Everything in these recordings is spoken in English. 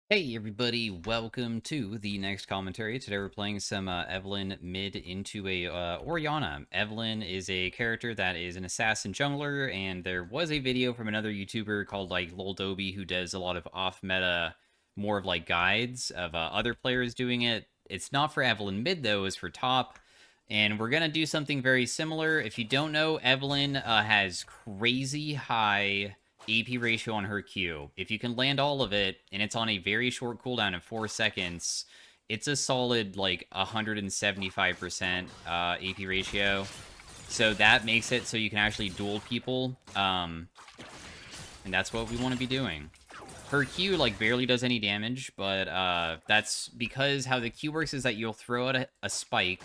Hey everybody, welcome to the next commentary. Today we're playing some Evelynn mid into a Orianna. Evelynn is a character that is an assassin jungler, and there was a video from another YouTuber called like Loldoby who does a lot of off-meta, more of like guides of other players doing it. It's not for Evelynn mid though, it's for top. And we're going to do something very similar. If you don't know, Evelynn has crazy high AP ratio on her Q. If you can land all of it, and it's on a very short cooldown of 4 seconds, it's a solid, like, 175% AP ratio. So that makes it so you can actually duel people, and that's what we want to be doing. Her Q, like, barely does any damage, but that's because how the Q works is that you'll throw out a spike,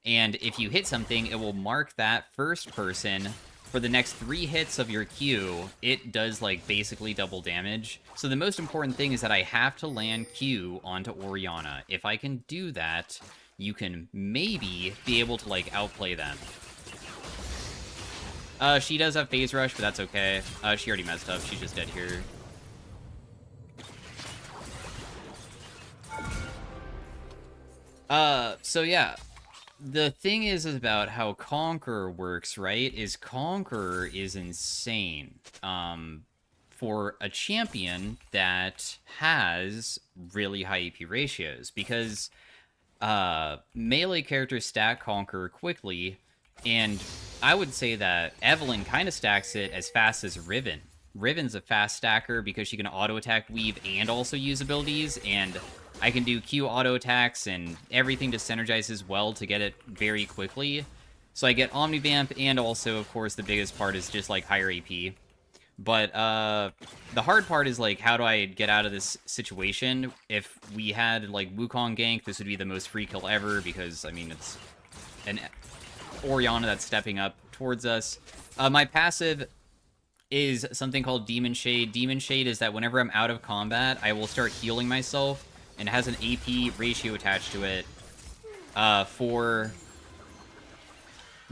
and if you hit something, it will mark that first person for the next 3 hits of your Q. It does, like, basically double damage. So the most important thing is that I have to land Q onto Orianna. If I can do that, you can maybe be able to, like, outplay them. She does have phase rush, but that's okay. She already messed up. She's just dead here. So yeah. The thing is about how Conqueror works, right? Is Conqueror is insane. For a champion that has really high AP ratios, because melee characters stack Conqueror quickly, and I would say that Evelynn kind of stacks it as fast as Riven. Riven's a fast stacker because she can auto attack, weave, and also use abilities, and I can do Q auto attacks and everything to synergize as well to get it very quickly. So I get Omnivamp, and also, of course, the biggest part is just, like, higher AP. But the hard part is, like, how do I get out of this situation? If we had, like, Wukong gank, this would be the most free kill ever, because, I mean, it's an Orianna that's stepping up towards us. My passive is something called Demon Shade. Demon Shade is that whenever I'm out of combat, I will start healing myself, and it has an AP ratio attached to it for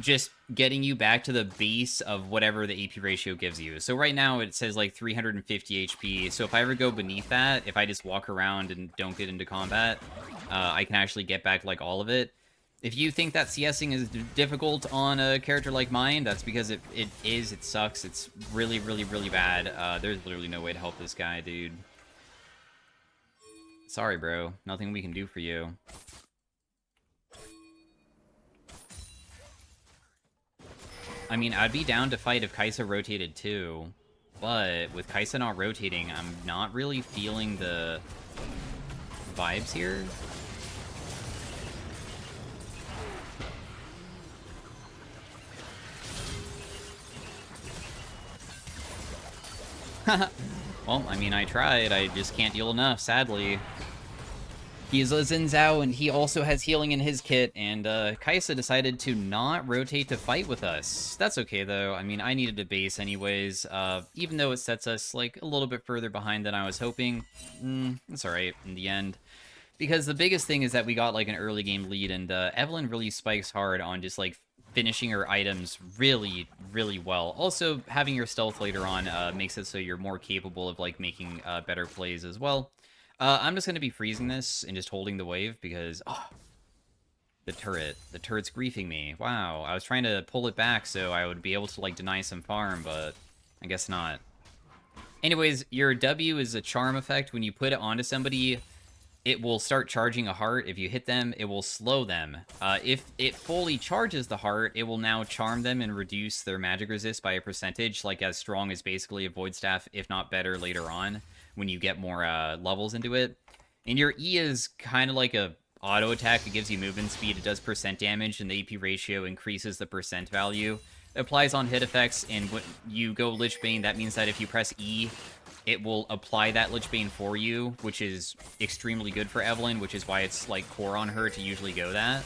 just getting you back to the base of whatever the AP ratio gives you. So right now it says like 350 HP. So if I ever go beneath that, if I just walk around and don't get into combat, I can actually get back like all of it. If you think that CSing is difficult on a character like mine, that's because it is. It sucks. It's really, really, really bad. There's literally no way to help this guy, dude. Sorry, bro. Nothing we can do for you. I mean, I'd be down to fight if Kai'Sa rotated too, but with Kai'Sa not rotating, I'm not really feeling the vibes here. Well, I mean, I tried. I just can't deal enough, sadly. He's a Xin Zhao, and he also has healing in his kit, and Kai'Sa decided to not rotate to fight with us. That's okay, though. I mean, I needed a base anyways, even though it sets us, like, a little bit further behind than I was hoping. It's alright in the end. Because the biggest thing is that we got, like, an early game lead, and Evelynn really spikes hard on just, like, finishing her items really, really well. Also, having your stealth later on makes it so you're more capable of, like, making better plays as well. I'm just going to be freezing this and just holding the wave because, oh, the turret's griefing me. Wow, I was trying to pull it back so I would be able to, like, deny some farm, but I guess not. Anyways, your W is a charm effect. When you put it onto somebody, it will start charging a heart. If you hit them, it will slow them. If it fully charges the heart, it will now charm them and reduce their magic resist by a percentage, like as strong as basically a Void Staff, if not better later on, when you get more levels into it. And your E is kind of like a auto attack. It gives you movement speed. It does percent damage, and the AP ratio increases the percent value. It applies on hit effects, and when you go Lich Bane, that means that if you press E, it will apply that Lich Bane for you, which is extremely good for Evelynn, which is why it's, like, core on her to usually go that.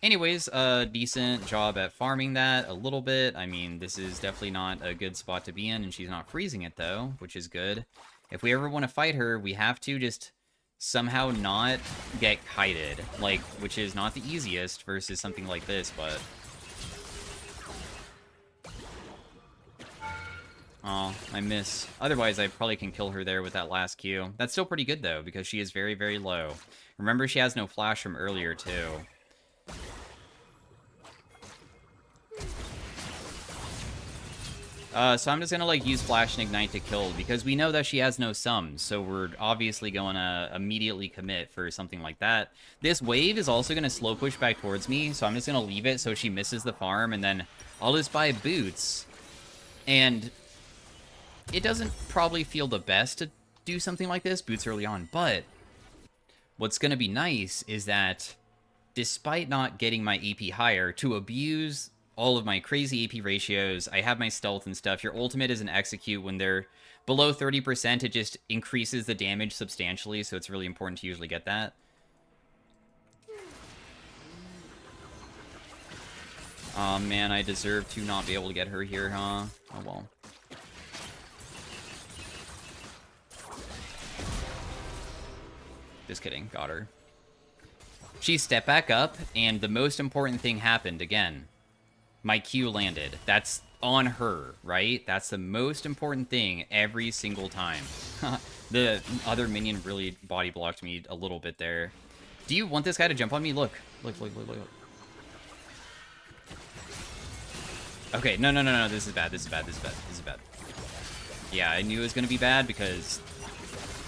Anyways, decent job at farming that a little bit. I mean, this is definitely not a good spot to be in, and she's not freezing it, though, which is good. If we ever want to fight her, we have to just somehow not get kited, like, which is not the easiest versus something like this, but Oh, I miss. Otherwise, I probably can kill her there with that last Q. That's still pretty good, though, because she is very, very low. Remember, she has no flash from earlier, too. So I'm just gonna, like, use Flash and Ignite to kill, because we know that she has no sums, so we're obviously gonna immediately commit for something like that. This wave is also gonna slow push back towards me, so I'm just gonna leave it so she misses the farm, and then I'll just buy boots. And it doesn't probably feel the best to do something like this, boots early on, but what's gonna be nice is that despite not getting my AP higher, to abuse all of my crazy AP ratios, I have my stealth and stuff. Your ultimate is an execute when they're below 30%, it just increases the damage substantially, so it's really important to usually get that. Oh man, I deserve to not be able to get her here, huh? Oh well. Just kidding, got her. She stepped back up, and the most important thing happened again. My Q landed. That's on her, right? That's the most important thing every single time. The other minion really body blocked me a little bit there. Do you want this guy to jump on me? Look. Look. Okay, no. This is bad. Yeah, I knew it was going to be bad because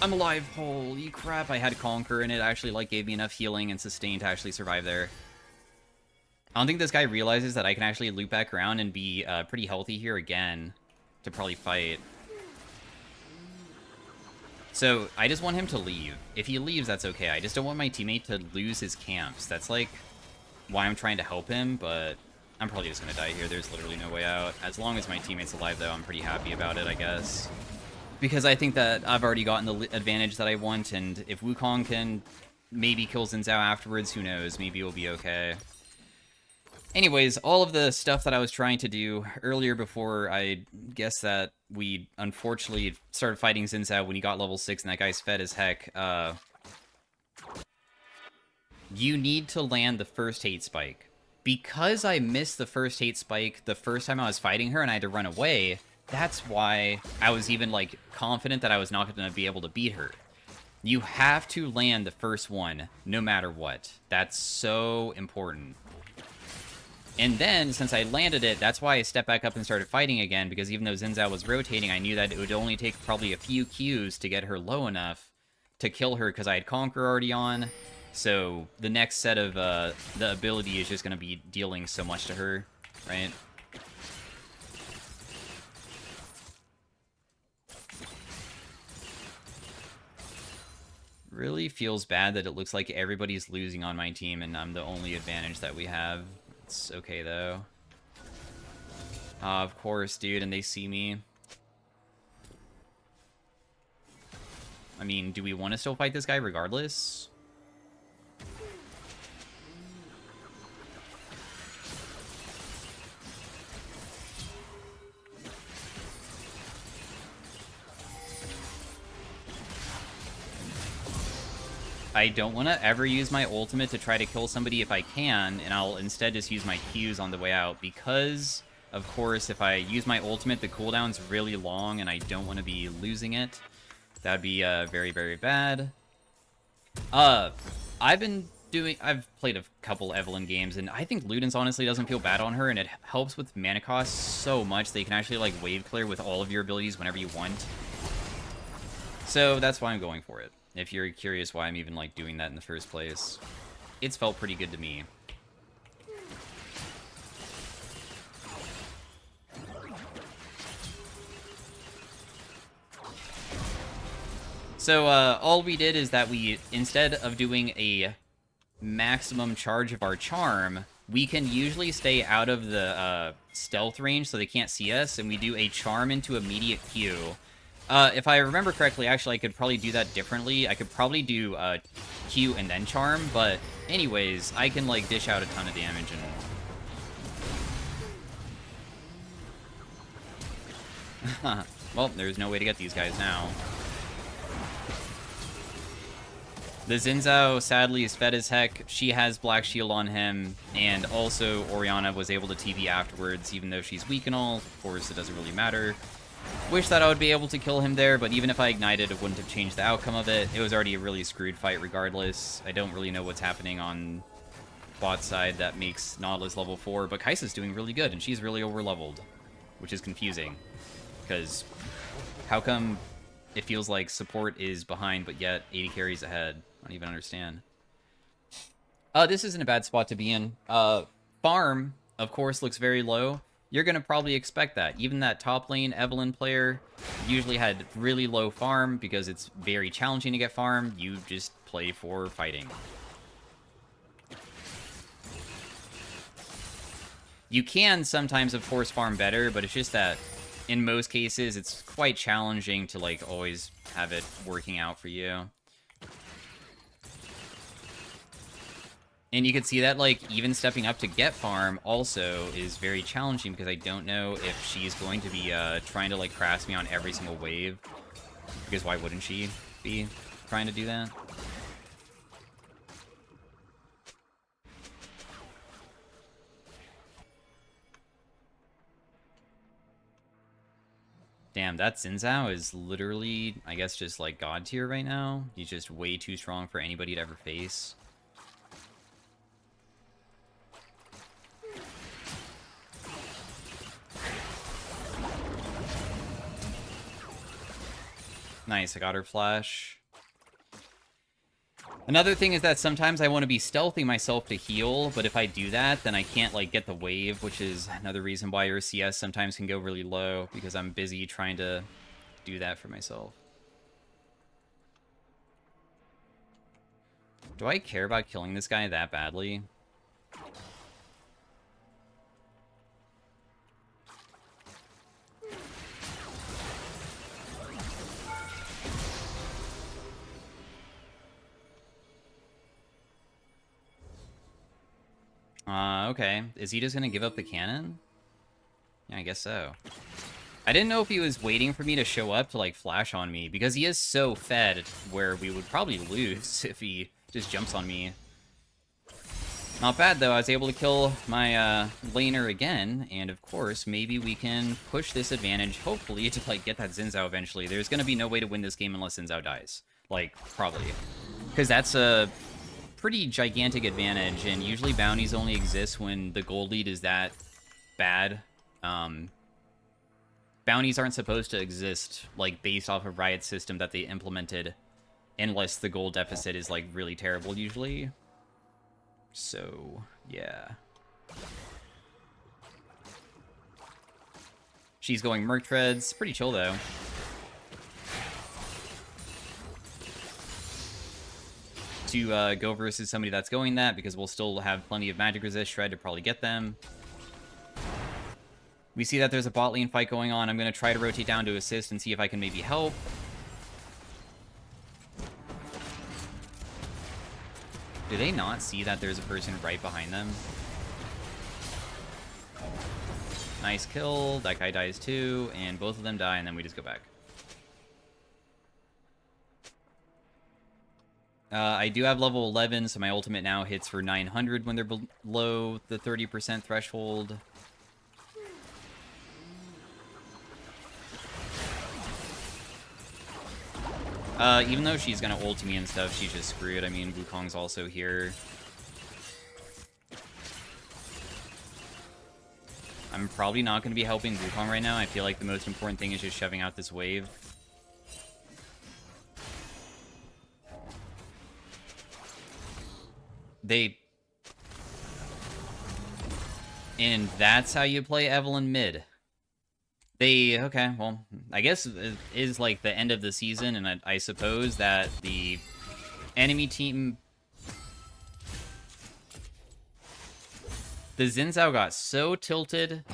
I'm alive. Holy crap, I had Conquer, and it actually, like, gave me enough healing and sustain to actually survive there. I don't think this guy realizes that I can actually loop back around and be pretty healthy here again to probably fight. So, I just want him to leave. If he leaves, that's okay. I just don't want my teammate to lose his camps. That's, like, why I'm trying to help him, but I'm probably just going to die here. There's literally no way out. As long as my teammate's alive, though, I'm pretty happy about it, I guess. Because I think that I've already gotten the advantage that I want, and if Wukong can maybe kill Xin Zhao afterwards, who knows? Maybe we'll be okay. Anyways, all of the stuff that I was trying to do earlier before I guess that we unfortunately started fighting Xin Zhao when he got level 6 and that guy's fed as heck, you need to land the first hate spike. Because I missed the first hate spike the first time I was fighting her and I had to run away, that's why I was even, like, confident that I was not going to be able to beat her. You have to land the first one, no matter what. That's so important. And then, since I landed it, that's why I stepped back up and started fighting again, because even though Xin Zhao was rotating, I knew that it would only take probably a few Qs to get her low enough to kill her, because I had Conquer already on. So, the next set of the ability is just going to be dealing so much to her, right? Really feels bad that it looks like everybody's losing on my team and I'm the only advantage that we have. It's okay, though. Of course, dude, and they see me. I mean, do we want to still fight this guy regardless? I don't want to ever use my ultimate to try to kill somebody if I can, and I'll instead just use my Qs on the way out, because, of course, if I use my ultimate, the cooldown's really long, and I don't want to be losing it. That'd be very, very bad. I've played a couple Evelynn games, and I think Ludens honestly doesn't feel bad on her, and it helps with mana cost so much that you can actually, like, wave clear with all of your abilities whenever you want. So that's why I'm going for it. If you're curious why I'm even, like, doing that in the first place. It's felt pretty good to me. So, all we did is that we, instead of doing a maximum charge of our charm, we can usually stay out of the stealth range so they can't see us, and we do a charm into immediate Q. If I remember correctly, actually, I could probably do that differently. I could probably do Q and then charm, but anyways, I can, like, dish out a ton of damage and... Well, there's no way to get these guys now. The Xin Zhao, sadly, is fed as heck. She has Black Shield on him, and also Orianna was able to TP afterwards, even though she's weak and all. Of course, it doesn't really matter. Wish that I would be able to kill him there, but even if I ignited, it wouldn't have changed the outcome of it. It was already a really screwed fight regardless. I don't really know what's happening on bot side that makes Nautilus level 4, but Kai'Sa's doing really good, and she's really over-leveled, which is confusing. Because how come it feels like support is behind, but yet 80 carries ahead? I don't even understand. This isn't a bad spot to be in. Farm, of course, looks very low. You're going to probably expect that. Even that top lane Evelynn player usually had really low farm because it's very challenging to get farm. You just play for fighting. You can sometimes, of course, farm better, but it's just that in most cases, it's quite challenging to, like, always have it working out for you. And you can see that, like, even stepping up to get farm also is very challenging because I don't know if she's going to be trying to, like, crash me on every single wave. Because why wouldn't she be trying to do that? Damn, that Xin Zhao is literally, I guess, just, like, god tier right now. He's just way too strong for anybody to ever face. Nice, I got her flash. Another thing is that sometimes I want to be stealthing myself to heal, but if I do that, then I can't, like, get the wave, which is another reason why your CS sometimes can go really low, because I'm busy trying to do that for myself. Do I care about killing this guy that badly? Okay. Is he just gonna give up the cannon? Yeah, I guess so. I didn't know if he was waiting for me to show up to, like, flash on me, because he is so fed where we would probably lose if he just jumps on me. Not bad, though. I was able to kill my laner again, and of course, maybe we can push this advantage, hopefully, to, like, get that Xin Zhao eventually. There's gonna be no way to win this game unless Xin Zhao dies. Like, probably. Because that's a pretty gigantic advantage, and usually bounties only exist when the gold lead is that bad. Bounties aren't supposed to exist, like, based off of Riot's system that they implemented, unless the gold deficit is, like, really terrible, usually. So, yeah. She's going Merc Treads. Pretty chill, though. To go versus somebody that's going that, because we'll still have plenty of magic resist shred to probably get them. We see that there's a bot lane fight going on. I'm going to try to rotate down to assist and see if I can maybe help. Do they not see that there's a person right behind them? Nice kill. That guy dies too, and both of them die, and then we just go back. I do have level 11, so my ultimate now hits for 900 when they're below the 30% threshold. Even though she's gonna ult me and stuff, she's just screwed. I mean, Wukong's also here. I'm probably not gonna be helping Wukong right now. I feel like the most important thing is just shoving out this wave. And that's how you play Evelynn mid. Okay, well, I guess it is, like, the end of the season, and I suppose that the enemy team... The Xin Zhao got so tilted.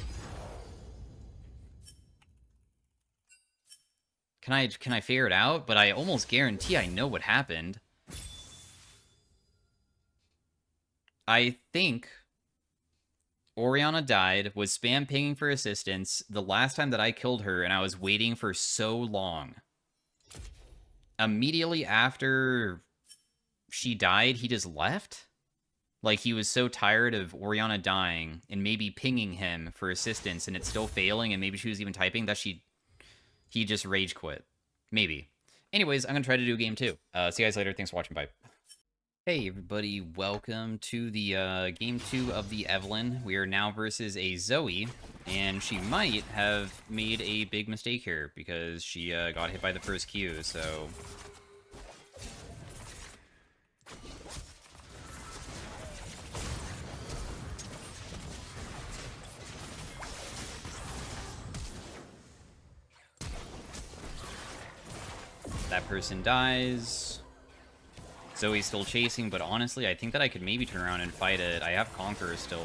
Can I figure it out? But I almost guarantee I know what happened. I think Orianna died, was spam pinging for assistance the last time that I killed her, and I was waiting for so long. Immediately after she died, he just left? Like, he was so tired of Orianna dying and maybe pinging him for assistance, and it's still failing, and maybe she was even typing that she He just rage quit. Maybe. Anyways, I'm going to try to do game 2. See you guys later. Thanks for watching. Bye. Hey everybody, welcome to the game 2 of the Evelynn. We are now versus a Zoe, and she might have made a big mistake here because she got hit by the first Q, so... That person dies. Zoe's still chasing, but honestly, I think that I could maybe turn around and fight it. I have Conqueror still.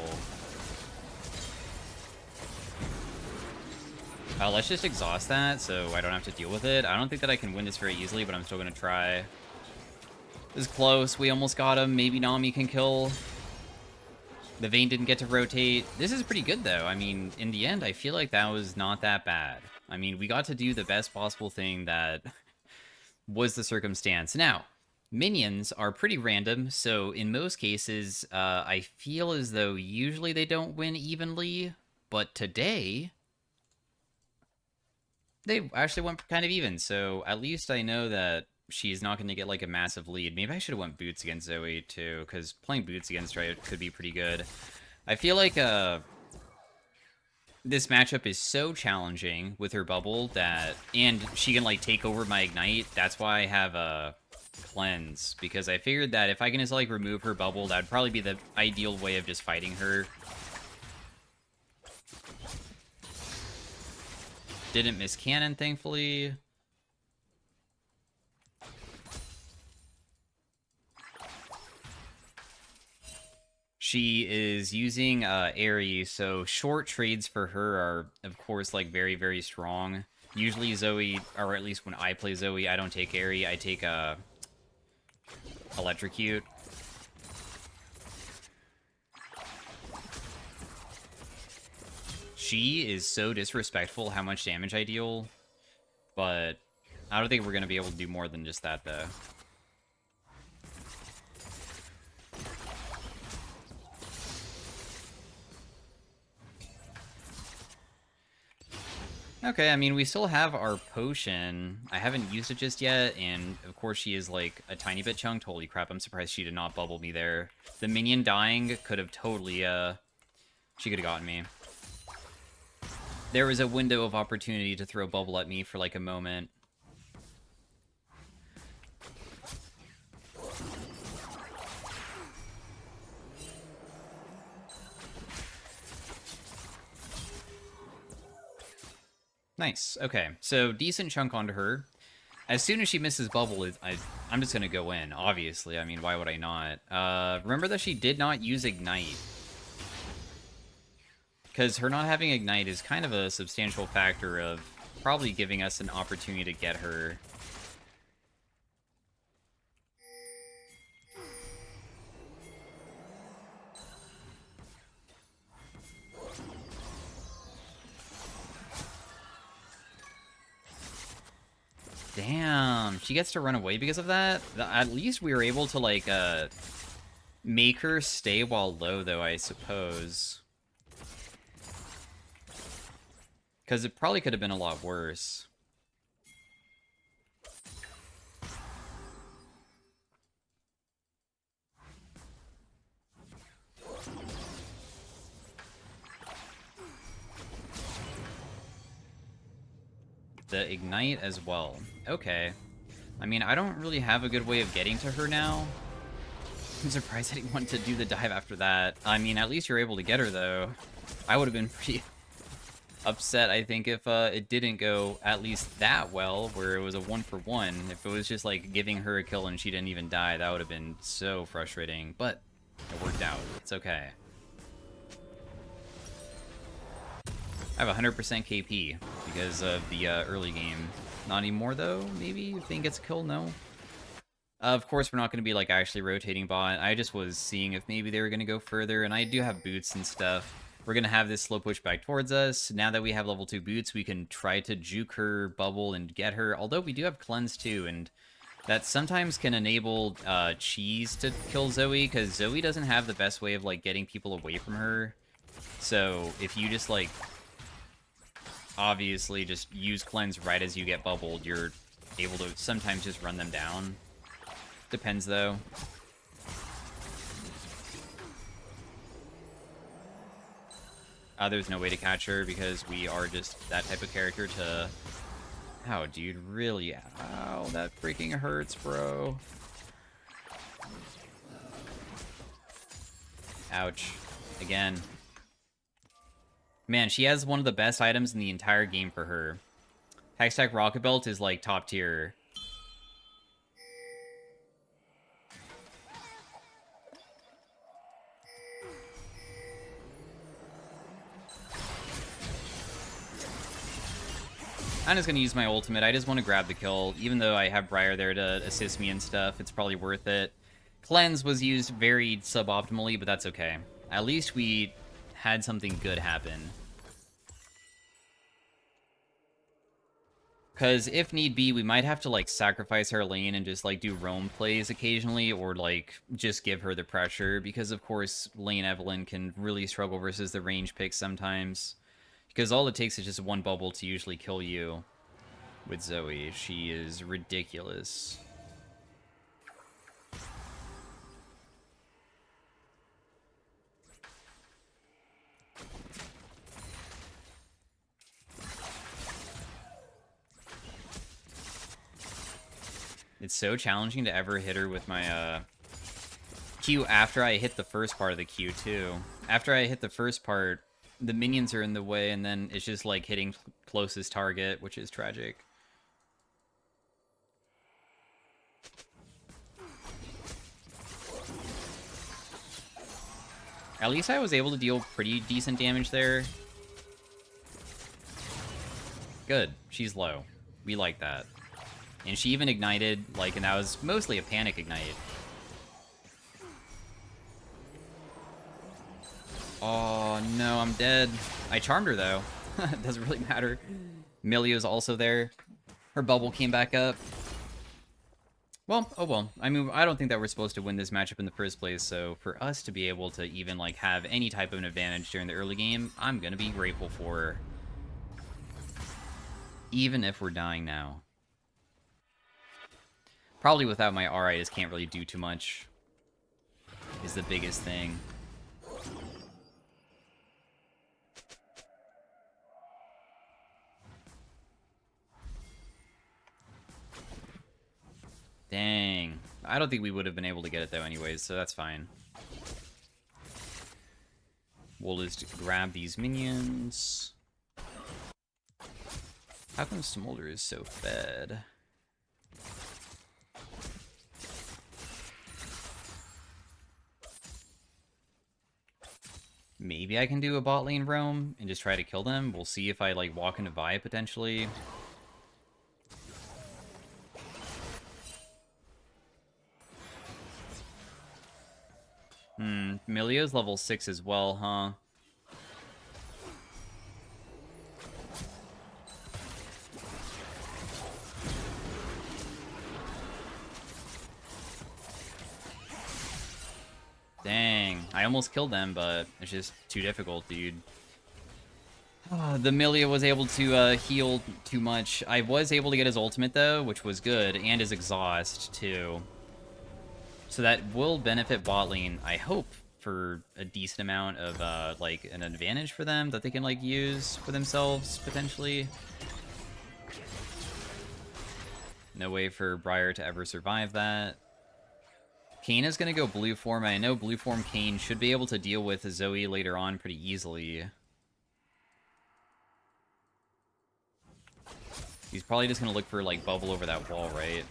Let's just exhaust that so I don't have to deal with it. I don't think that I can win this very easily, but I'm still going to try. This is close. We almost got him. Maybe Nami can kill. The Vayne didn't get to rotate. This is pretty good, though. I mean, in the end, I feel like that was not that bad. I mean, we got to do the best possible thing that was the circumstance. Now, minions are pretty random, so in most cases, I feel as though usually they don't win evenly, but today, they actually went kind of even, so at least I know that she's not going to get, like, a massive lead. Maybe I should have went Boots against Zoe, too, because playing Boots against her could be pretty good. I feel like, this matchup is so challenging with her bubble that... And she can, like, take over my Ignite. That's why I have a Cleanse, because I figured that if I can just, like, remove her bubble, that would probably be the ideal way of just fighting her. Didn't miss cannon, thankfully. She is using Aerie, so short trades for her are, of course, like, very, very strong. Usually Zoe, or at least when I play Zoe, I don't take Aerie, I take Electrocute. She is so disrespectful how much damage I deal, but I don't think we're going to be able to do more than just that, though. Okay, I mean, we still have our potion. I haven't used it just yet, and of course she is, like, a tiny bit chunked. Holy crap, I'm surprised she did not bubble me there. The minion dying could have totally, she could have gotten me. There was a window of opportunity to throw bubble at me for, like, a moment. Nice. Okay, so decent chunk onto her. As soon as she misses bubble, I'm just going to go in, obviously. I mean, why would I not? Remember that she did not use Ignite. Because her not having Ignite is kind of a substantial factor of probably giving us an opportunity to get her. Damn, she gets to run away because of that? At least we were able to, like, make her stay while low, though, I suppose. Because it probably could have been a lot worse. The Ignite as well. Okay. I mean, I don't really have a good way of getting to her now. I'm surprised I didn't want to do the dive after that. I mean, at least you're able to get her, though. I would have been pretty upset, I think, if it didn't go at least that well, where it was a 1-for-1. If it was just, like, giving her a kill and she didn't even die, that would have been so frustrating. But it worked out. It's okay. I have 100% KP because of the early game. Not anymore, though, maybe? If Vayne gets a kill, no? Of course, we're not going to be, like, actually rotating bot. I just was seeing if maybe they were going to go further, and I do have boots and stuff. We're going to have this slow push back towards us. Now that we have level 2 boots, we can try to juke her, bubble, and get her. Although we do have cleanse, too, and that sometimes can enable Cheese to kill Zoe, because Zoe doesn't have the best way of, like, getting people away from her. So if you just, like... obviously just use cleanse right as you get bubbled. You're able to sometimes just run them down. Depends, though. There's no way to catch her because we are just that type of character to... Ow, dude, really? Ow, that freaking hurts, bro. Ouch. Again. Man, she has one of the best items in the entire game for her. Hextech Rocket Belt is, like, top tier. I'm just going to use my ultimate. I just want to grab the kill. Even though I have Briar there to assist me and stuff, it's probably worth it. Cleanse was used very suboptimally, but that's okay. At least we had something good happen. Because if need be, we might have to, like, sacrifice our lane and just, like, do roam plays occasionally, or, like, just give her the pressure. Because, of course, lane Evelynn can really struggle versus the range picks sometimes. Because all it takes is just one bubble to usually kill you with Zoe. She is ridiculous. It's so challenging to ever hit her with my Q after I hit the first part of the Q, too. After I hit the first part, the minions are in the way, and then it's just like hitting closest target, which is tragic. At least I was able to deal pretty decent damage there. Good. She's low. We like that. And she even ignited, like, and that was mostly a panic ignite. Oh, no, I'm dead. I charmed her, though. It doesn't really matter. Milio's also there. Her bubble came back up. Well, oh well. I mean, I don't think that we're supposed to win this matchup in the first place, so for us to be able to even, like, have any type of an advantage during the early game, I'm gonna be grateful for her. Even if we're dying now. Probably without my R, I just can't really do too much. Is the biggest thing. Dang. I don't think we would have been able to get it, though, anyways, so that's fine. We'll just grab these minions. How come Smolder is so fed? Maybe I can do a bot lane roam and just try to kill them. We'll see if I, like, walk into Vi, potentially. Milio's level 6 as well, huh? Dang. I almost killed them, but it's just too difficult, dude. The Milio was able to heal too much. I was able to get his ultimate, though, which was good, and his exhaust, too. So that will benefit bot lane, I hope, for a decent amount of, like, an advantage for them that they can, like, use for themselves, potentially. No way for Briar to ever survive that. Kayn is going to go blue form. I know blue form Kayn should be able to deal with Zoe later on pretty easily. He's probably just going to look for, like, bubble over that wall, right?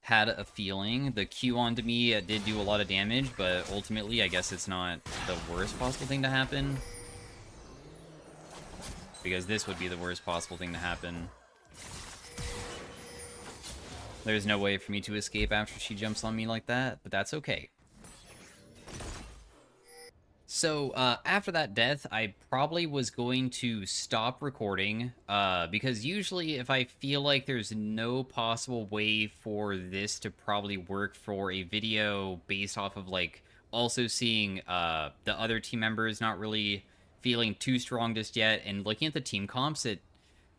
Had a feeling. The Q onto me did do a lot of damage, but ultimately, I guess it's not the worst possible thing to happen. Because this would be the worst possible thing to happen. There's no way for me to escape after she jumps on me like that, but that's okay. So after that death, I probably was going to stop recording because usually if I feel like there's no possible way for this to probably work for a video based off of like also seeing the other team members not really feeling too strong just yet and looking at the team comps, it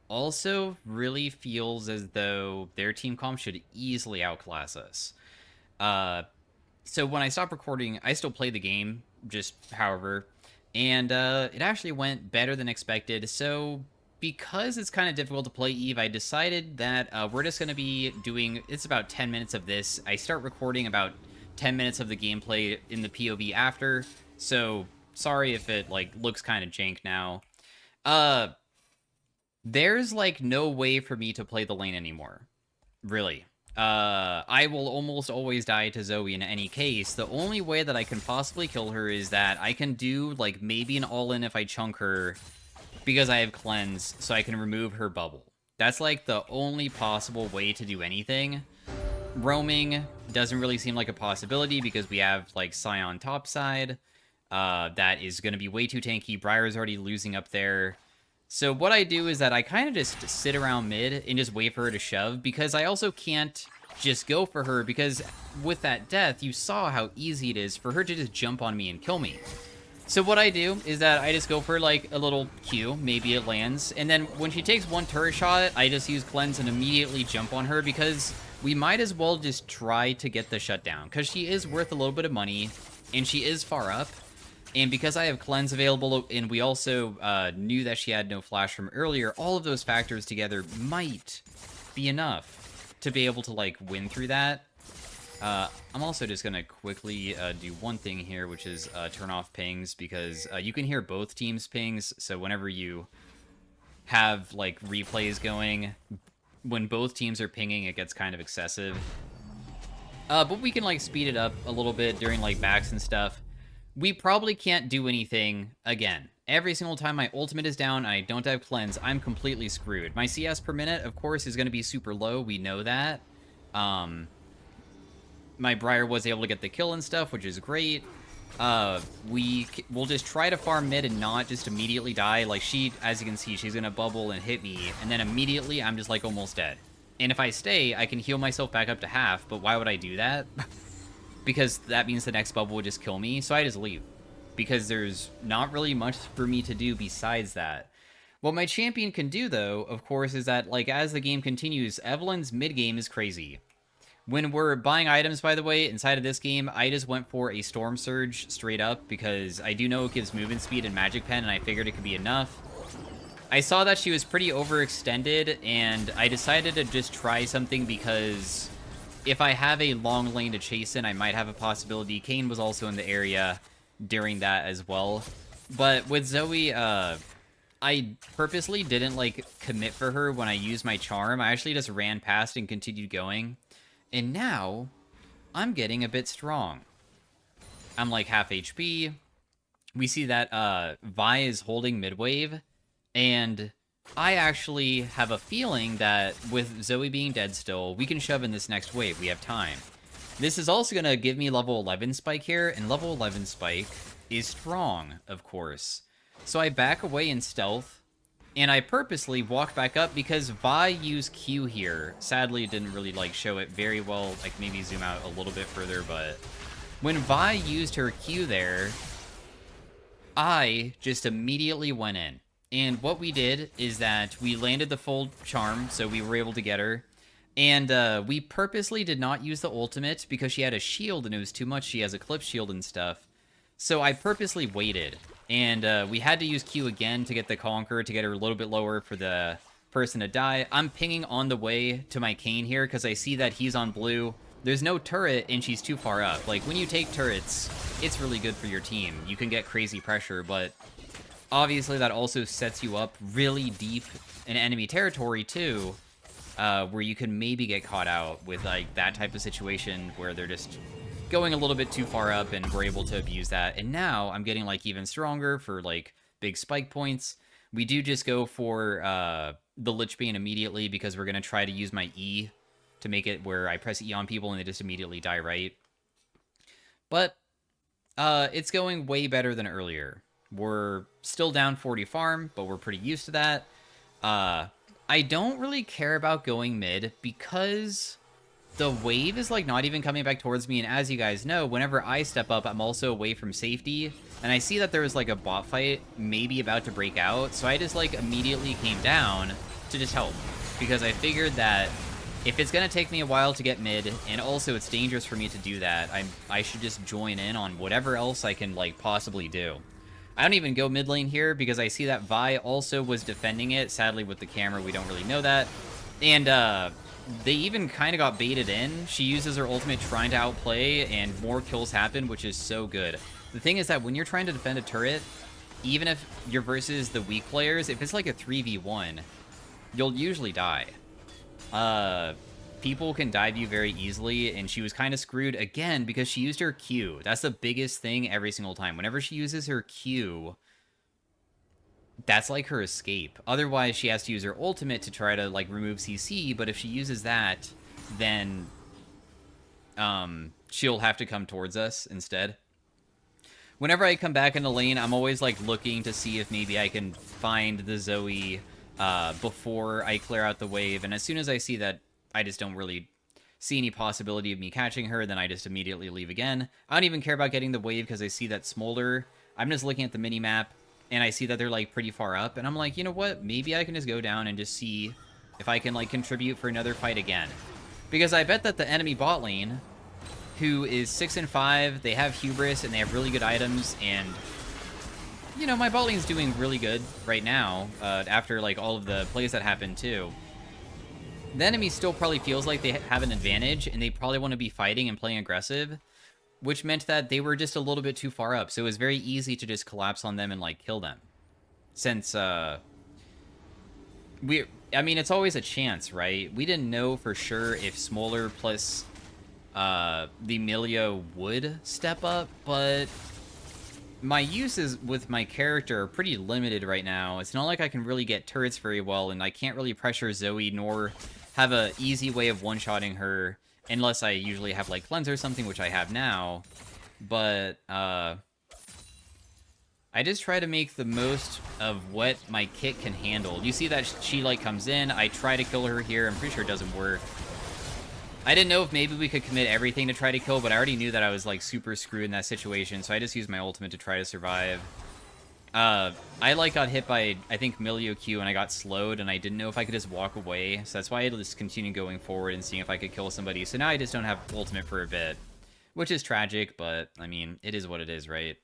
also really feels as though their team comp should easily outclass us. Uh, so when I stopped recording, I still play the game, just however, and it actually went better than expected. So because it's kind of difficult to play Eve, I decided that we're just going to be doing, it's about 10 minutes of this. I start recording about 10 minutes of the gameplay in the POV after, so sorry if it like looks kind of jank now. Uh, there's like no way for me to play the lane anymore. Really. I will almost always die to Zoe in any case. The only way that I can possibly kill her is that I can do, like, maybe an all-in if I chunk her because I have cleanse, so I can remove her bubble. That's, like, the only possible way to do anything. Roaming doesn't really seem like a possibility because we have, like, Scion topside. That is going to be way too tanky. Briar's already losing up there. So what I do is that I kind of just sit around mid and just wait for her to shove, because I also can't just go for her, because with that death, you saw how easy it is for her to just jump on me and kill me. So what I do is that I just go for like a little Q, maybe it lands, and then when she takes one turret shot, I just use cleanse and immediately jump on her, because we might as well just try to get the shutdown, because she is worth a little bit of money, and she is far up. And because I have cleanse available, and we also knew that she had no flash from earlier, all of those factors together might be enough to be able to, like, win through that. I'm also just going to quickly do one thing here, which is turn off pings, because you can hear both teams' pings, so whenever you have, like, replays going, when both teams are pinging, it gets kind of excessive. But we can, like, speed it up a little bit during, like, backs and stuff. We probably can't do anything again. Every single time my ultimate is down and I don't have cleanse, I'm completely screwed. My CS per minute, of course, is going to be super low. We know that. My Briar was able to get the kill and stuff, which is great. We'll just try to farm mid and not just immediately die. Like, she, as you can see, she's going to bubble and hit me, and then immediately I'm just, like, almost dead. And if I stay, I can heal myself back up to half, but why would I do that? Because that means the next bubble would just kill me, so I just leave. Because there's not really much for me to do besides that. What my champion can do, though, of course, is that, like, as the game continues, Evelynn's mid-game is crazy. When we're buying items, by the way, inside of this game, I just went for a Storm Surge straight up, because I do know it gives movement speed and Magic Pen, and I figured it could be enough. I saw that she was pretty overextended, and I decided to just try something because if I have a long lane to chase in, I might have a possibility. Kayn was also in the area during that as well. But with Zoe, I purposely didn't, like, commit for her when I used my charm. I actually just ran past and continued going. And now, I'm getting a bit strong. I'm, like, half HP. We see that Vi is holding mid-wave, and I actually have a feeling that with Zoe being dead still, we can shove in this next wave. We have time. This is also going to give me level 11 spike here, and level 11 spike is strong, of course. So I back away in stealth, and I purposely walk back up because Vi used Q here. Sadly, it didn't really, like, show it very well. Like, maybe zoom out a little bit further, but when Vi used her Q there, I just immediately went in. And what we did is that we landed the full charm, so we were able to get her. And we purposely did not use the ultimate because she had a shield and it was too much. She has a clip shield and stuff. So I purposely waited. And we had to use Q again to get the Conqueror, to get her a little bit lower for the person to die. I'm pinging on the way to my Kayn here because I see that he's on blue. There's no turret and she's too far up. Like, when you take turrets, it's really good for your team. You can get crazy pressure, but obviously that also sets you up really deep in enemy territory too, where you can maybe get caught out with, like, that type of situation where they're just going a little bit too far up, and we're able to abuse that. And now I'm getting, like, even stronger for, like, big spike points. We do just go for the Lich Bane immediately because we're going to try to use my E to make it where I press E on people and they just immediately die, right? But It's going way better than earlier. We're still down 40 farm, but we're pretty used to that. I don't really care about going mid because the wave is like not even coming back towards me, and as you guys know, whenever I step up, I'm also away from safety, and I see that there was like a bot fight maybe about to break out, so I just like immediately came down to just help, because I figured that if it's gonna take me a while to get mid, and also it's dangerous for me to do that, I should just join in on whatever else I can like possibly do. I don't even go mid lane here because I see that Vi also was defending it. Sadly, with the camera, we don't really know that. And they even kind of got baited in. She uses her ultimate trying to outplay, and more kills happen, which is so good. The thing is that when you're trying to defend a turret, even if you're versus the weak players, if it's like a 3v1, you'll usually die. People can dive you very easily, and she was kind of screwed again because she used her Q. That's the biggest thing every single time. Whenever she uses her Q, that's like her escape. Otherwise, she has to use her ultimate to try to like remove CC, but if she uses that, then she'll have to come towards us instead. Whenever I come back in the lane, I'm always like looking to see if maybe I can find the Zoe before I clear out the wave, and as soon as I see that I just don't really see any possibility of me catching her, then I just immediately leave again. I don't even care about getting the wave because I see that Smolder. I'm just looking at the mini-map, and I see that they're like pretty far up, and I'm like, you know what? Maybe I can just go down and just see if I can like contribute for another fight again. Because I bet that the enemy bot lane, who is 6-5, they have hubris and they have really good items, and you know, my bot lane's doing really good right now after like all of the plays that happened too. The enemy still probably feels like they have an advantage, and they probably want to be fighting and playing aggressive, which meant that they were just a little bit too far up, so it was very easy to just collapse on them and like kill them. Since I mean, it's always a chance, right? We didn't know for sure if Smoller plus the Emilio would step up, but my uses with my character are pretty limited right now. It's not like I can really get turrets very well, and I can't really pressure Zoe nor have a easy way of one-shotting her, unless I usually have like cleanse or something, which I have now. But I just try to make the most of what my kit can handle. You see that she like comes in, I try to kill her here. I'm pretty sure it doesn't work. I didn't know if maybe we could commit everything to try to kill, but I already knew that I was like super screwed in that situation, so I just used my ultimate to try to survive. I like got hit by, I think, Milio Q, and I got slowed, and I didn't know if I could just walk away, so that's why I had to just continue going forward and seeing if I could kill somebody. So now I just don't have ultimate for a bit, which is tragic, but I mean, it is what it is, right?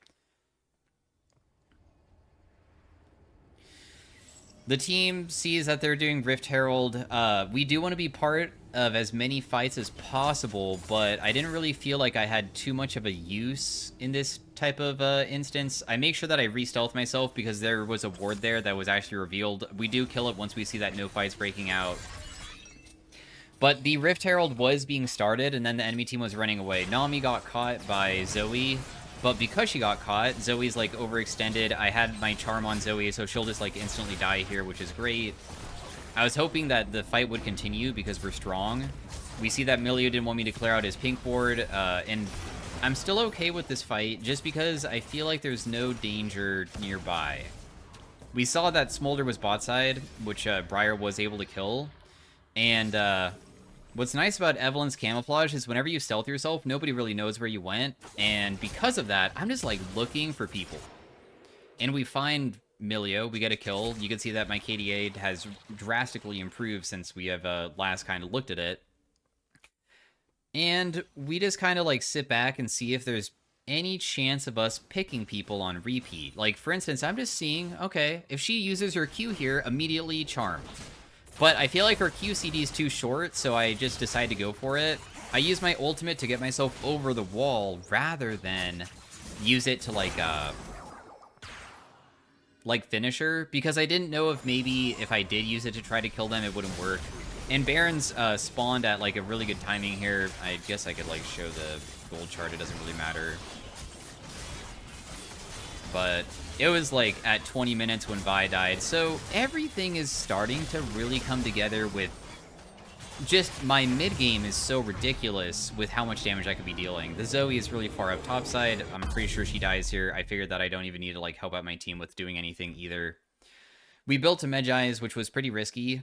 The team sees that they're doing Rift Herald. We do want to be part of as many fights as possible, but I didn't really feel like I had too much of a use in this type of instance. I make sure that I re-stealth myself because there was a ward there that was actually revealed. We do kill it once we see that no fight's breaking out. But the Rift Herald was being started, and then the enemy team was running away. Nami got caught by Zoe, but because she got caught, Zoe's like overextended. I had my charm on Zoe, so she'll just like instantly die here, which is great. I was hoping that the fight would continue because we're strong. We see that Milio didn't want me to clear out his pink ward, and I'm still okay with this fight just because I feel like there's no danger nearby. We saw that Smolder was bot side, which Briar was able to kill, and what's nice about Evelyn's camouflage is whenever you stealth yourself, nobody really knows where you went, and because of that, I'm just like looking for people. And we find Milio, we get a kill. You can see that my KDA has drastically improved since we have last kind of looked at it. And we just kind of like sit back and see if there's any chance of us picking people on repeat. Like, for instance, I'm just seeing, okay, if she uses her Q here, immediately charmed. But I feel like her Q CD is too short, so I just decide to go for it. I use my ultimate to get myself over the wall rather than use it to like finisher, because I didn't know if maybe if I did use it to try to kill them, it wouldn't work. And Baron's spawned at like a really good timing here. I guess I could like show the gold chart, it doesn't really matter. But it was like at 20 minutes when Vi died, so everything is starting to really come together with just my mid game is so ridiculous with how much damage I could be dealing. The Zoe is really far up topside. I'm pretty sure she dies here. I figured that I don't even need to like help out my team with doing anything either. We built a Medjai's, which was pretty risky.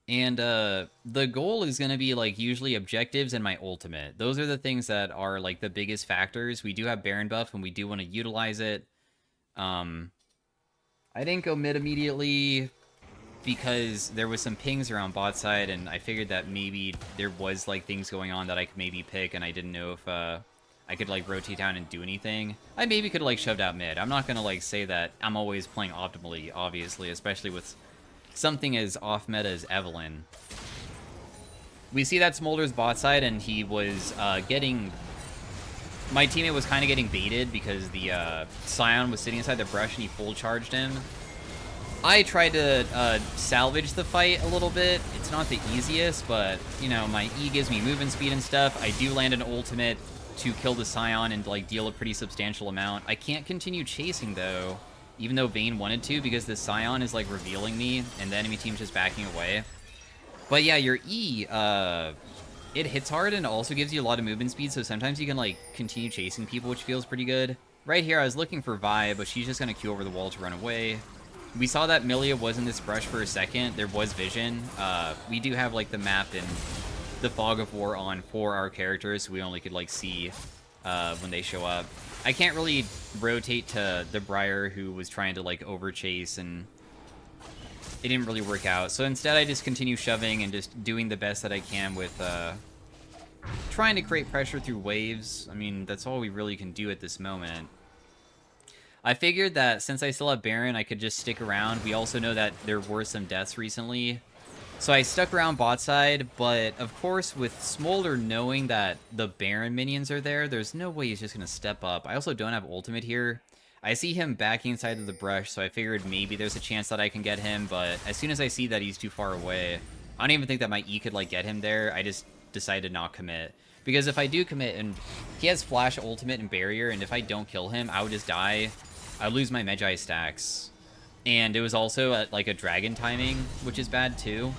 And the goal is going to be like usually objectives and my ultimate. Those are the things that are like the biggest factors. We do have Baron buff and we do want to utilize it. I didn't go mid immediately because there was some pings around bot side, and I figured that maybe there was like things going on that I could maybe pick, and I didn't know if I could like rotate down and do anything. I maybe could like shoved out mid. I'm not gonna like say that I'm always playing optimally, obviously, especially with something as off meta as Evelynn. We see that Smolder's bot side, and he was getting... My teammate was kind of getting baited because the Scion was sitting inside the brush and he full charged him. I tried to salvage the fight a little bit. It's not the easiest, but, you know, my E gives me movement speed and stuff. I do land an ultimate to kill the Scion and, like, deal a pretty substantial amount. I can't continue chasing, though, even though Vayne wanted to, because the Scion is, like, revealing me, and the enemy team's just backing away. But, yeah, your E, it hits hard and also gives you a lot of movement speed, so sometimes you can, like, continue chasing people, which feels pretty good. Right here, I was looking for Vi, but she's just gonna Q over the wall to run away. We saw that Milia was in this brush for a second. There was vision. We do have, like, the map and the Fog of War on for our characters, so we only could, like, see when they show up. I can't really rotate to the Briar, who was trying to, like, overchase, and it didn't really work out. So instead, I just continue shoving and just doing the best that I can with trying to create pressure through waves. I mean, that's all we really can do at this moment. I figured that since I still have Baron, I could just stick around. We also know that there were some deaths recently. So I stuck around bot side, but of course with Smolder knowing that the Baron minions are there, there's no way he's just going to step up. I also don't have ultimate here. I see him backing inside of the brush, so I figured maybe there's a chance that I can get him, but as soon as I see that he's too far away, I don't even think that my E could like get him there. I just decided to not commit. Because if I do commit, and he has flash, ultimate, and barrier, and if I don't kill him, I would just die. I lose my Medjai stacks. And it was also at like a dragon timing, which is bad too.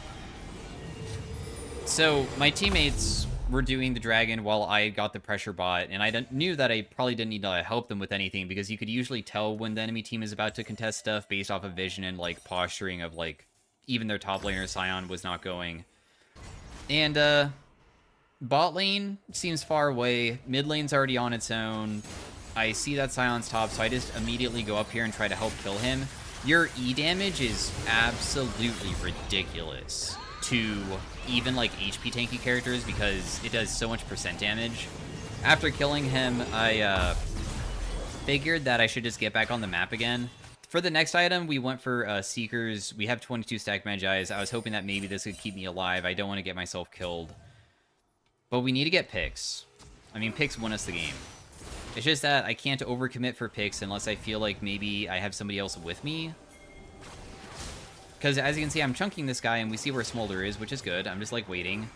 So my teammates were doing the dragon while I got the pressure bot, and I knew that I probably didn't need to help them with anything, because you could usually tell when the enemy team is about to contest stuff based off of vision and like posturing of like even their top laner Scion was not going. And bot lane seems far away. Mid lane's already on its own. I see that Scion's top, so I just immediately go up here and try to help kill him. Your E damage is absolutely ridiculous to even like HP tanky characters because it does so much percent damage. After killing him, I figured that I should just get back on the map again. For the next item, we went for Seekers. We have 22 stack Medjai's. I was hoping that maybe this would keep me alive. I don't want to get myself killed. But we need to get picks. I mean, picks win us the game. It's just that I can't overcommit for picks unless I feel like maybe I have somebody else with me. Because as you can see, I'm chunking this guy, and we see where Smolder is, which is good. I'm just, like, waiting.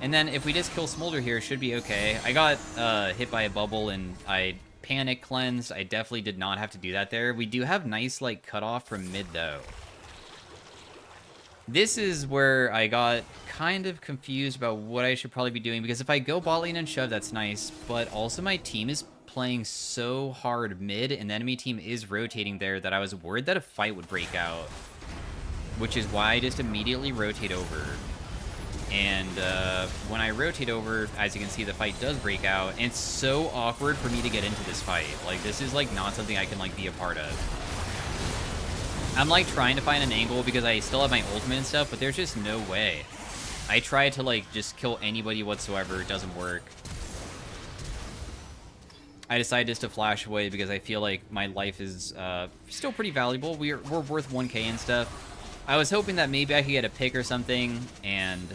And then if we just kill Smolder here, it should be okay. I got hit by a bubble, and I panic cleansed. I definitely did not have to do that there. We do have nice, like, cutoff from mid, though. This is where I got kind of confused about what I should probably be doing, because if I go bot lane and shove, that's nice, but also my team is playing so hard mid, and the enemy team is rotating there, that I was worried that a fight would break out, which is why I just immediately rotate over. And when I rotate over, as you can see, the fight does break out, and it's so awkward for me to get into this fight. Like, this is like not something I can like be a part of. I'm like trying to find an angle because I still have my ultimate and stuff, but there's just no way. I try to like just kill anybody whatsoever, it doesn't work. I decided just to flash away because I feel like my life is still pretty valuable. We're worth 1k and stuff. I was hoping that maybe I could get a pick or something, and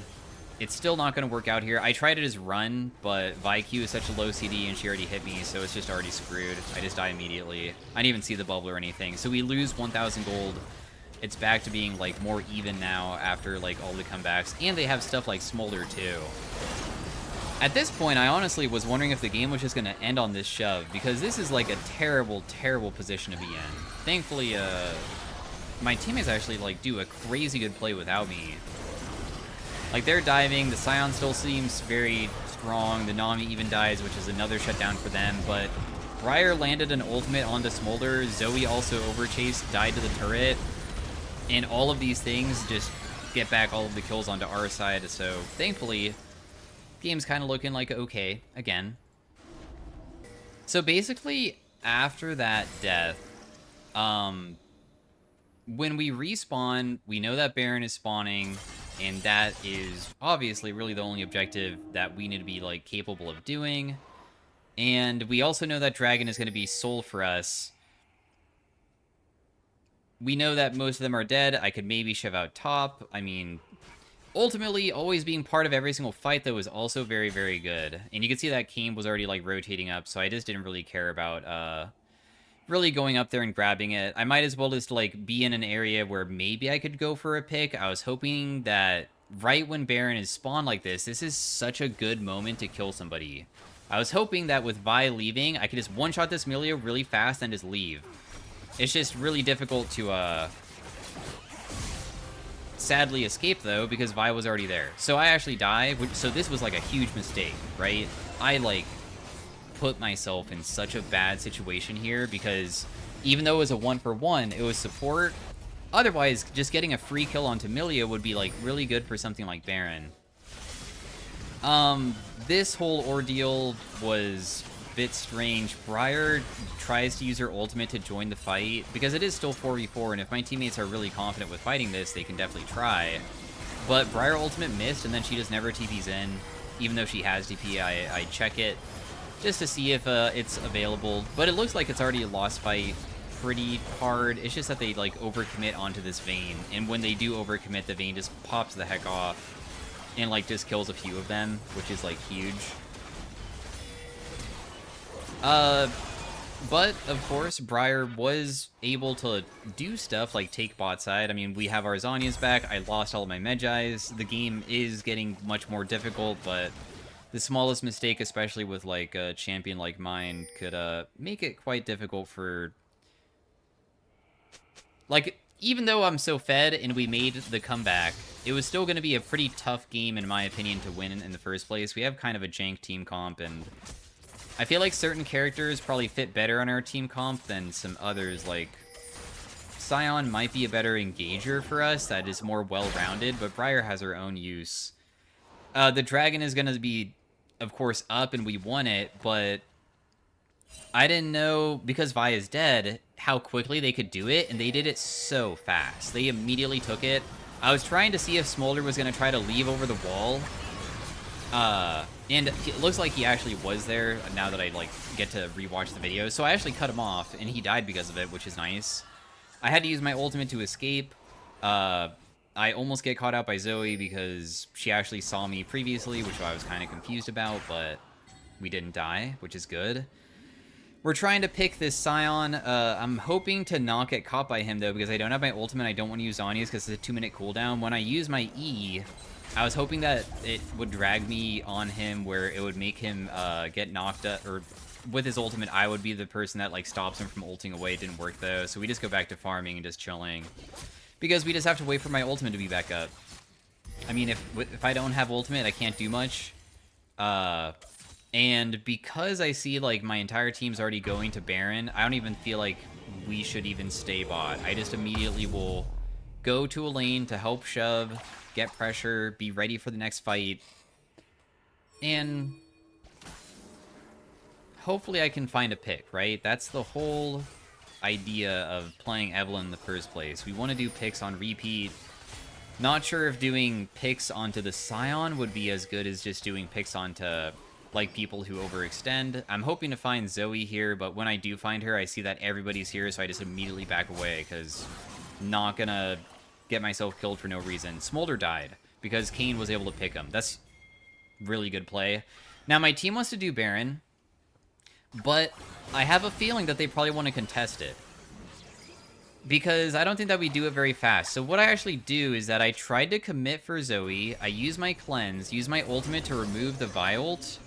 it's still not going to work out here. I tried to just run, but ViQ is such a low CD, and she already hit me, so it's just already screwed. I just die immediately. I didn't even see the bubble or anything. So we lose 1,000 gold. It's back to being, like, more even now after, like, all the comebacks. And they have stuff like Smolder, too. At this point, I honestly was wondering if the game was just going to end on this shove, because this is, like, a terrible, terrible position to be in. Thankfully, my teammates actually, like, do a crazy good play without me. Like, they're diving, the Scion still seems very strong, the Nami even dies, which is another shutdown for them, but Briar landed an ultimate onto Smolder, Zoe also overchased, died to the turret, and all of these things just get back all of the kills onto our side, so thankfully, game's kind of looking like okay, again. So basically, after that death, when we respawn, we know that Baron is spawning, and that is obviously really the only objective that we need to be, like, capable of doing. And we also know that Dragon is going to be Soul for us. We know that most of them are dead. I could maybe shove out top. I mean, ultimately, always being part of every single fight, though, is also very, very good. And you can see that Kane was already, like, rotating up, so I just didn't really care about, really going up there and grabbing it. I might as well just, like, be in an area where maybe I could go for a pick. I was hoping that right when Baron is spawned like this is such a good moment to kill somebody. I was hoping that with Vi leaving, I could just one-shot this Milio really fast and just leave. It's just really difficult to, sadly escape, though, because Vi was already there. So I actually die, so this was, like, a huge mistake, right? I, like, put myself in such a bad situation here because even though it was a 1-for-1, it was support. Otherwise, just getting a free kill onto Milio would be, like, really good for something like Baron. This whole ordeal was a bit strange. Briar tries to use her ultimate to join the fight because it is still 4v4, and if my teammates are really confident with fighting this, they can definitely try. But Briar ultimate missed, and then she just never TPs in. Even though she has DP, I check it just to see if it's available, but it looks like it's already a lost fight pretty hard. It's just that they, like, overcommit onto this Vayne, and when they do overcommit, the Vayne just pops the heck off and, like, just kills a few of them, which is, like, huge. But, of course, Briar was able to do stuff like take bot side. I mean, we have our Zhonya's back. I lost all of my Medjais. The game is getting much more difficult, but the smallest mistake, especially with, like, a champion like mine, could make it quite difficult for... Like, even though I'm so fed and we made the comeback, it was still going to be a pretty tough game, in my opinion, to win in the first place. We have kind of a jank team comp, and I feel like certain characters probably fit better on our team comp than some others. Like, Scion might be a better engager for us that is more well-rounded, but Briar has her own use. The Dragon is going to be, of course, up, and we won it, but I didn't know, because Vi is dead, how quickly they could do it, and they did it so fast. They immediately took it. I was trying to see if Smolder was going to try to leave over the wall, and it looks like he actually was there now that I, like, get to rewatch the video. So I actually cut him off, and he died because of it, which is nice. I had to use my ultimate to escape. I almost get caught out by Zoe because she actually saw me previously, which I was kind of confused about, but we didn't die, which is good. We're trying to pick this Scion. I'm hoping to not get caught by him, though, because I don't have my ultimate. I don't want to use Zhonya's because it's a 2-minute cooldown. When I use my E, I was hoping that it would drag me on him where it would make him get knocked up, or with his ultimate, I would be the person that, like, stops him from ulting away. It didn't work, though, so we just go back to farming and just chilling. Because we just have to wait for my ultimate to be back up. I mean, if I don't have ultimate, I can't do much. And because I see, like, my entire team's already going to Baron, I don't even feel like we should even stay bot. I just immediately will go to a lane to help shove, get pressure, be ready for the next fight, and hopefully I can find a pick, right? That's the whole idea of playing Evelynn in the first place. We want to do picks on repeat. Not sure if doing picks onto the Scion would be as good as just doing picks onto, like, people who overextend. I'm hoping to find Zoe here, but when I do find her, I see that everybody's here, so I just immediately back away, because not gonna get myself killed for no reason. Smolder died, because Kane was able to pick him. That's really good play. Now, my team wants to do Baron, but I have a feeling that they probably want to contest it, because I don't think that we do it very fast. So what I actually do is that I tried to commit for Zoe, I use my cleanse, use my ultimate to remove the Vi ult,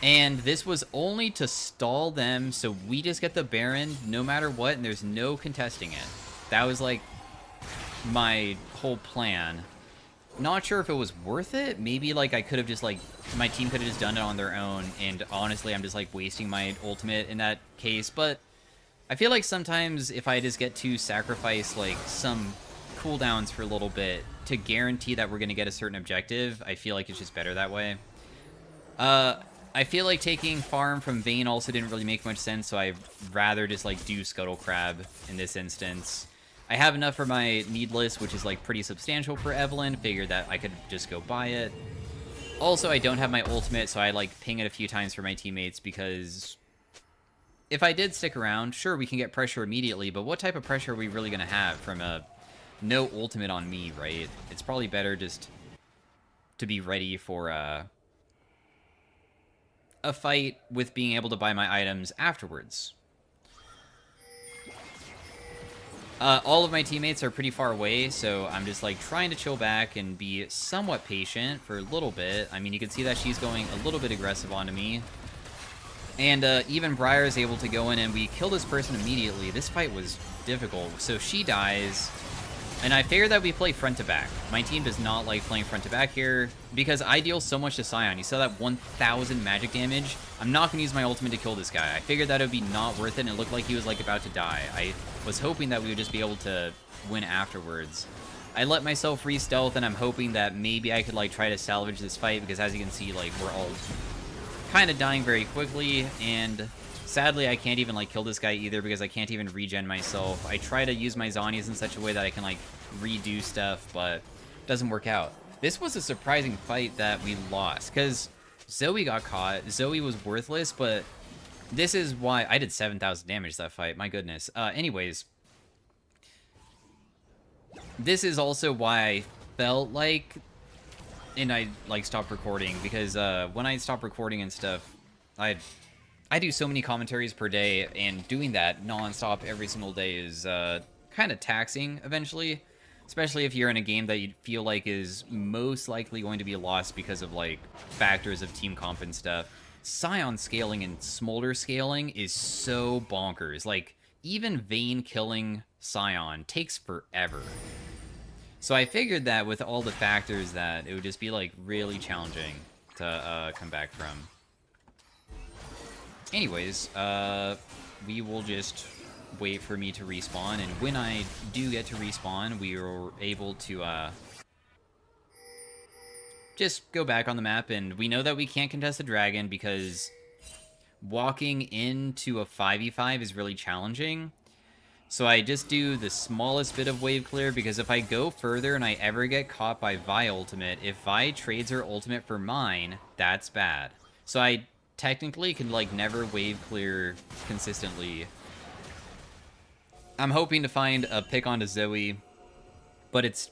and this was only to stall them so we just get the Baron no matter what, and there's no contesting it. That was, like, my whole plan. Not sure if it was worth it. Maybe, like, I could have just, like, my team could have just done it on their own, and honestly, I'm just, like, wasting my ultimate in that case, but I feel like sometimes if I just get to sacrifice, like, some cooldowns for a little bit to guarantee that we're going to get a certain objective, I feel like it's just better that way. I feel like taking farm from Vayne also didn't really make much sense, so I'd rather just, like, do Scuttle Crab in this instance. I have enough for my Needless, which is, like, pretty substantial for Evelynn. Figured that I could just go buy it. Also, I don't have my ultimate, so I, like, ping it a few times for my teammates, because if I did stick around, sure, we can get pressure immediately, but what type of pressure are we really going to have from a no ultimate on me, right? It's probably better just to be ready for a fight with being able to buy my items afterwards. All of my teammates are pretty far away, so I'm just, like, trying to chill back and be somewhat patient for a little bit. I mean, you can see that she's going a little bit aggressive onto me. And even Briar is able to go in, and we kill this person immediately. This fight was difficult. So she dies, and I figured that we play front to back. My team does not like playing front to back here, because I deal so much to Scion. You saw that 1,000 magic damage. I'm not going to use my ultimate to kill this guy. I figured that it would be not worth it, and it looked like he was, like, about to die. I was hoping that we would just be able to win afterwards. I let myself re-stealth, and I'm hoping that maybe I could, like, try to salvage this fight, because as you can see, like, we're all kind of dying very quickly, and sadly I can't even, like, kill this guy either, because I can't even regen myself. I try to use my Zhonya's in such a way that I can, like, redo stuff, but it doesn't work out. This was a surprising fight that we lost, because Zoe got caught. Zoe was worthless, but this is why I did 7,000 damage that fight. My goodness. Anyways, this is also why I felt like, and I, like, stopped recording, because when I stop recording and stuff, I do so many commentaries per day, and doing that non-stop every single day is kind of taxing eventually, especially if you're in a game that you feel like is most likely going to be lost because of, like, factors of team comp and stuff. Scion scaling and Smolder scaling is so bonkers. Like, even Vayne killing Scion takes forever. So I figured that with all the factors that it would just be, like, really challenging to come back from. Anyways, we will just wait for me to respawn, and when I do get to respawn, we are able to just go back on the map, and we know that we can't contest the dragon because walking into a 5v5 is really challenging. So I just do the smallest bit of wave clear, because if I go further and I ever get caught by Vi ultimate, if Vi trades her ultimate for mine, that's bad. So I technically can, like, never wave clear consistently. I'm hoping to find a pick onto Zoe, but it's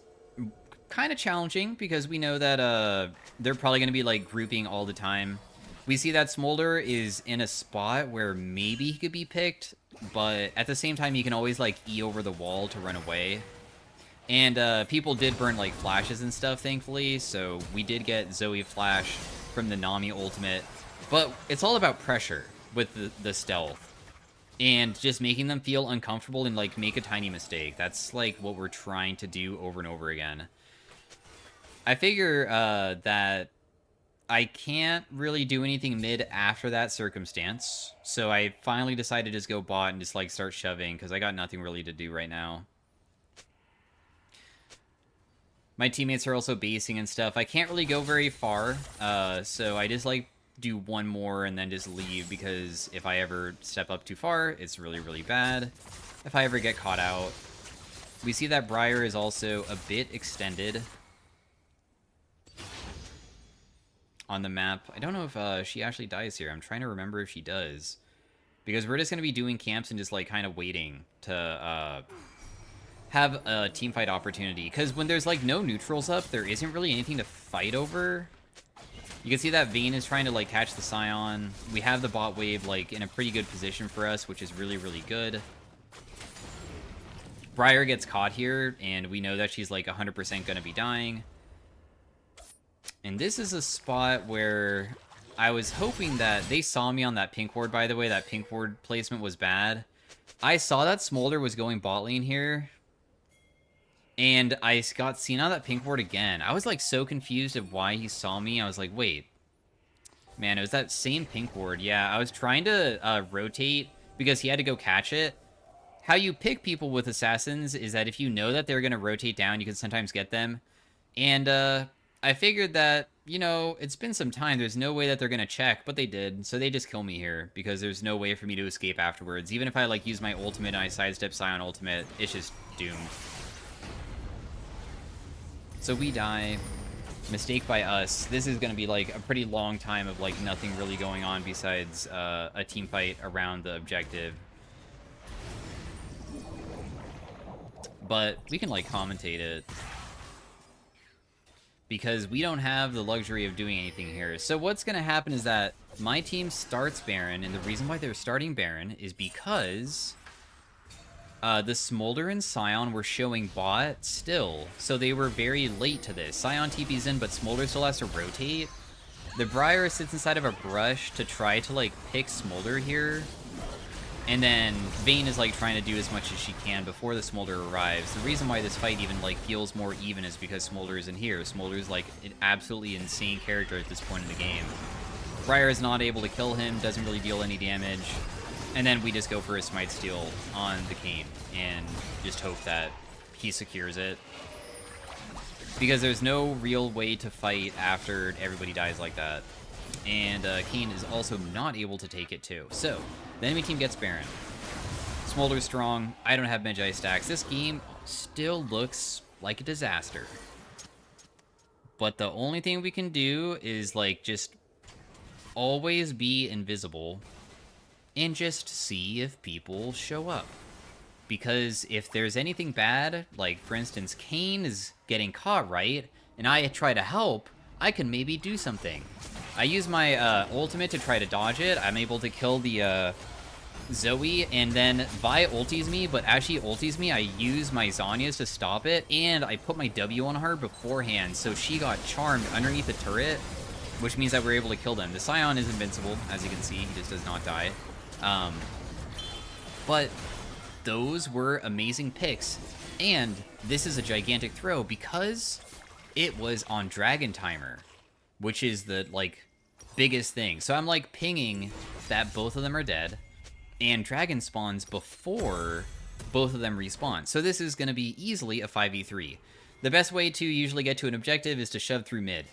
kind of challenging because we know that they're probably going to be, like, grouping all the time. We see that Smolder is in a spot where maybe he could be picked, but at the same time, he can always, like, E over the wall to run away. And people did burn, like, flashes and stuff, thankfully, so we did get Zoe flash from the Nami ultimate. But it's all about pressure with the stealth, and just making them feel uncomfortable and, like, make a tiny mistake. That's, like, what we're trying to do over and over again. I figure that I can't really do anything mid after that circumstance, so I finally decided to just go bot and just, like, start shoving, because I got nothing really to do right now. My teammates are also basing and stuff. I can't really go very far, so I just, like, do one more and then just leave, because if I ever step up too far, it's really, really bad. If I ever get caught out. We see that Briar is also a bit extended on the map. I don't know if she actually dies here. I'm trying to remember if she does, because we're just going to be doing camps and just, like, kind of waiting to have a teamfight opportunity, because when there's, like, no neutrals up, there isn't really anything to fight over. You can see that Vayne is trying to, like, catch the Scion. We have the bot wave, like, in a pretty good position for us, which is really, really good. Briar gets caught here, and we know that she's, like, 100% going to be dying. And this is a spot where I was hoping that they saw me on that pink ward, by the way. That pink ward placement was bad. I saw that Smolder was going bot lane here, And I got seen on that pink ward again. I was like so confused of why he saw me. I was like, wait. Man, it was that same pink ward. Yeah, I was trying to rotate because he had to go catch it. How you pick people with assassins is that if you know that they're going to rotate down, you can sometimes get them. And I figured that, you know, it's been some time. There's no way that they're going to check, but they did. So they just kill me here because there's no way for me to escape afterwards. Even if I, like, use my ultimate and I sidestep Scion ultimate, it's just doomed. So we die. Mistake by us. This is going to be, like, a pretty long time of, like, nothing really going on besides a team fight around the objective. But we can, like, commentate it. Because we don't have the luxury of doing anything here. So what's going to happen is that my team starts Baron, and the reason why they're starting Baron is because the Smolder and Scion were showing bot still. So they were very late to this. Scion TP's in, but Smolder still has to rotate. The Briar sits inside of a brush to try to, like, pick Smolder here. And then Vayne is, like, trying to do as much as she can before the Smolder arrives. The reason why this fight even, like, feels more even is because Smolder isn't here. Smolder is, like, an absolutely insane character at this point in the game. Briar is not able to kill him, doesn't really deal any damage. And then we just go for a Smite Steal on the Kayn and just hope that he secures it. Because there's no real way to fight after everybody dies like that. And Kayn is also not able to take it too. So, the enemy team gets Baron. Smolder's strong. I don't have Magi stacks. This game still looks like a disaster. But the only thing we can do is, like, just always be invisible and just see if people show up. Because if there's anything bad, like, for instance, Kayn is getting caught, right? And I try to help, I can maybe do something. I use my ultimate to try to dodge it. I'm able to kill the Zoe, and then Vi ulties me, but as she ulties me, I use my Zhonya's to stop it, and I put my W on her beforehand, so she got charmed underneath the turret, which means that we're able to kill them. The Scion is invincible, as you can see. He just does not die. But those were amazing picks, and this is a gigantic throw because it was on Dragon Timer, which is the, like, biggest thing. So I'm, like, pinging that both of them are dead, and Dragon spawns before both of them respawn. So this is going to be easily a 5v3. The best way to usually get to an objective is to shove through mid.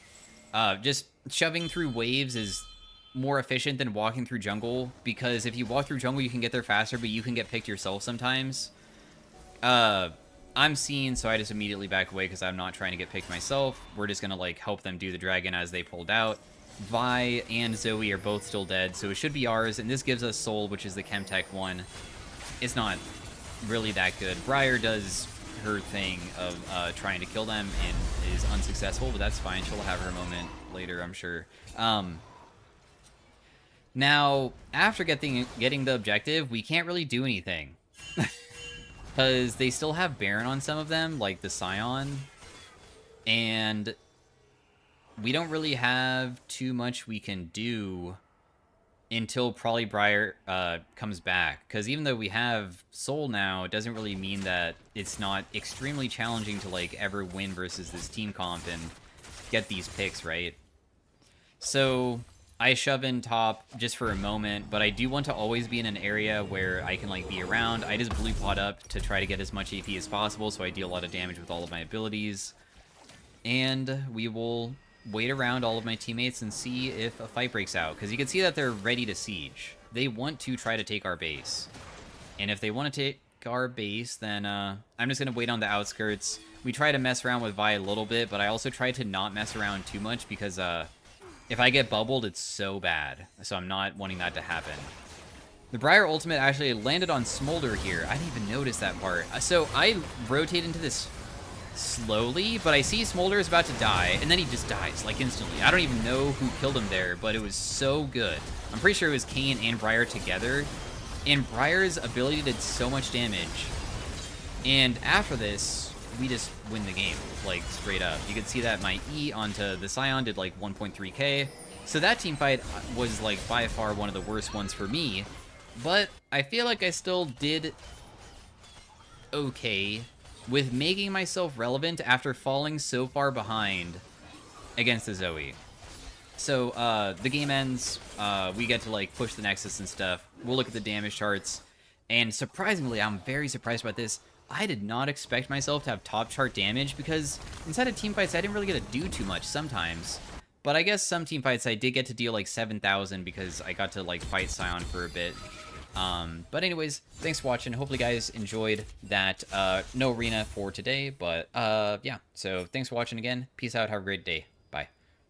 Just shoving through waves is more efficient than walking through jungle, because if you walk through jungle, you can get there faster, but you can get picked yourself sometimes. I'm seen, so I just immediately back away because I'm not trying to get picked myself. We're just going to, like, help them do the dragon as they pulled out. Vi and Zoe are both still dead, so it should be ours, and this gives us Soul, which is the Chemtech one. It's not really that good. Briar does her thing of trying to kill them and is unsuccessful, but that's fine. She'll have her moment later, I'm sure. Now, after getting the objective, we can't really do anything. Because they still have Baron on some of them, like the Scion. And we don't really have too much we can do until probably Briar comes back. Because even though we have Soul now, it doesn't really mean that it's not extremely challenging to, like, ever win versus this team comp and get these picks, right? So I shove in top just for a moment, but I do want to always be in an area where I can, like, be around. I just blue pot up to try to get as much AP as possible, so I deal a lot of damage with all of my abilities. And we will wait around all of my teammates and see if a fight breaks out, because you can see that they're ready to siege. They want to try to take our base. And if they want to take our base, then I'm just going to wait on the outskirts. We try to mess around with Vi a little bit, but I also try to not mess around too much, because if I get bubbled, it's so bad. So I'm not wanting that to happen. The Briar ultimate actually landed on Smolder here. I didn't even notice that part. So I rotate into this slowly, but I see Smolder is about to die, and then he just dies, like, instantly. I don't even know who killed him there, but it was so good. I'm pretty sure it was Kayn and Briar together, and Briar's ability did so much damage. And after this, we just win the game, like, straight up. You can see that my E onto the Scion did, like, 1.3k. So that team fight was, like, by far one of the worst ones for me. But I feel like I still did okay with making myself relevant after falling so far behind against the Zoe. So, the game ends, we get to, like, push the Nexus and stuff. We'll look at the damage charts, and surprisingly, I'm very surprised about this, I did not expect myself to have top chart damage, because inside of teamfights, I didn't really get to do too much sometimes. But I guess some teamfights I did get to deal, like, 7,000, because I got to, like, fight Scion for a bit. But anyways, thanks for watching. Hopefully you guys enjoyed that. No arena for today, but, yeah. So, thanks for watching again. Peace out. Have a great day.